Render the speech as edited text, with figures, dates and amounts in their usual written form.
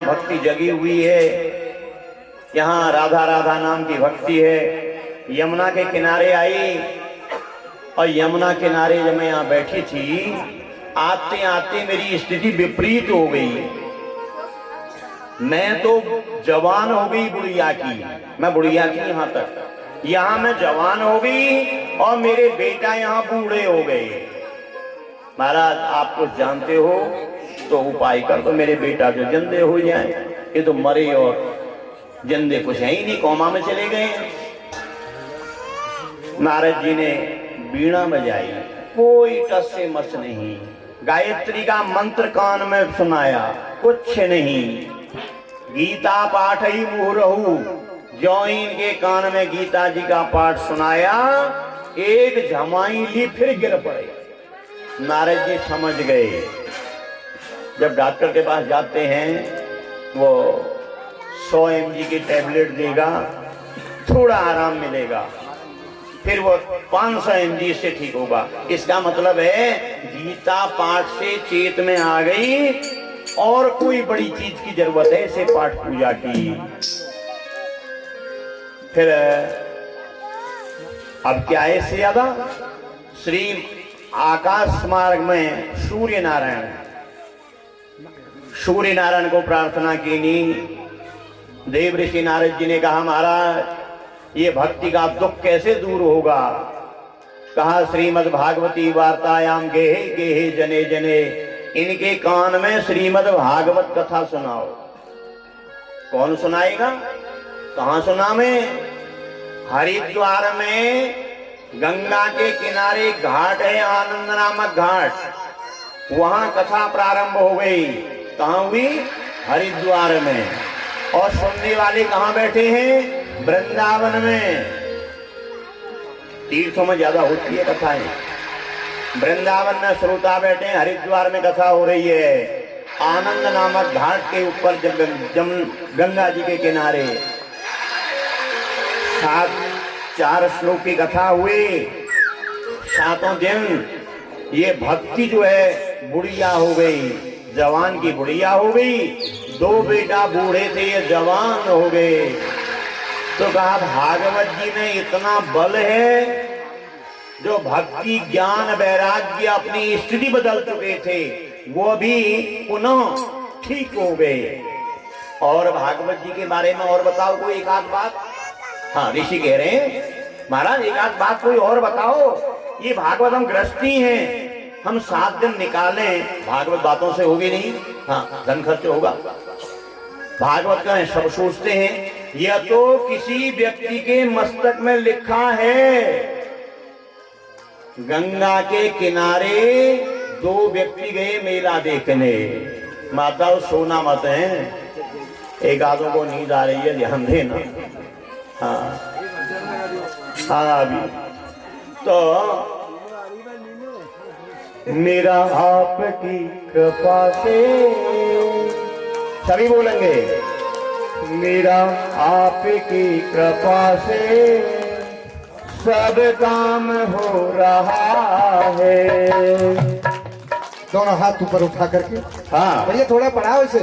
भक्ति जगी हुई है। यहाँ राधा राधा नाम की भक्ति है। यमुना के किनारे आई और यमुना किनारे जब मैं यहाँ बैठी थी, आते आते मेरी स्थिति विपरीत हो गई। मैं तो जवान हो गई बुढ़िया की, मैं बुढ़िया की यहाँ मैं जवान हो गई और मेरे बेटा यहाँ बूढ़े हो गए। महाराज आप कुछ जानते हो तो उपाय कर दो, मेरे बेटा जो जिंदे हो जाए। ये तो मरे और जिंदे कुछ है ही नहीं, कोमा में चले गए। नारद जी ने बीणा बजाई, कोई टस से मस नहीं। गायत्री का मंत्र कान में सुनाया, कुछ नहीं। गीता पाठ ही मुहरहू, जो इनके कान में गीता जी का पाठ सुनाया, एक झमाई ली फिर गिर पड़े। नारद जी समझ गए, जब डॉक्टर के पास जाते हैं वो 100 mg की टैबलेट देगा, थोड़ा आराम मिलेगा, फिर वो 500 mg से ठीक होगा। इसका मतलब है गीता पाठ से चेत में आ गई और कोई बड़ी चीज की जरूरत है, इसे पाठ पूजा की। फिर अब क्या है इससे ज्यादा, श्री आकाश मार्ग में सूर्य नारायण को प्रार्थना की नी। देव ऋषि नारद जी ने कहा महाराज ये भक्ति का दुख कैसे दूर होगा। कहा श्रीमद् भागवती वार्तायाम गेहे गेहे जने जने, इनके कान में श्रीमद् भागवत कथा सुनाओ। कौन सुनाएगा, कहां सुना में? हरिद्वार में गंगा के किनारे घाट है, आनंद नामक घाट, वहां कथा प्रारंभ हो गई। कहां हुई? हरिद्वार में। और सुनने वाले कहां बैठे हैं? वृंदावन में। तीर्थों में ज्यादा होती है कथाएं, वृंदावन में श्रोता बैठे हैं, हरिद्वार में कथा हो रही है। आनंद नामक घाट के ऊपर गंगा जी के किनारे 4 श्लोक की कथा हुई। 7 दिन ये भक्ति जो है बुढ़िया हो गई, जवान की बुढ़िया हो गई। 2 बेटा बूढ़े थे, ये जवान हो गए। तो कहा भागवत जी में इतना बल है, जो भक्ति ज्ञान वैराग्य अपनी स्थिति बदल चुके थे वो भी पुनः ठीक हो गए। और भागवत जी के बारे में और बताओ कोई एक आध बात। हाँ ऋषि कह रहे हैं महाराज एक आध बात कोई और बताओ। ये भागवत हम गृहस्थी हैं, हम 7 दिन निकालें, भागवत बातों से होगी नहीं। हाँ धन खर्च होगा। भागवत का है, सब सोचते हैं यह तो किसी व्यक्ति के मस्तक में लिखा है। गंगा के किनारे 2 व्यक्ति गए मेला देखने। माता सोना मत है, एक आधों को नींद आ रही है, ध्यान देना। हाँ अभी तो मेरा आपकी कृपा से, सभी बोलेंगे मेरा आपकी कृपा से सब काम हो रहा है। दोनों हाथ ऊपर उठा करके, हाँ और ये थोड़ा बढ़ाओ इसे।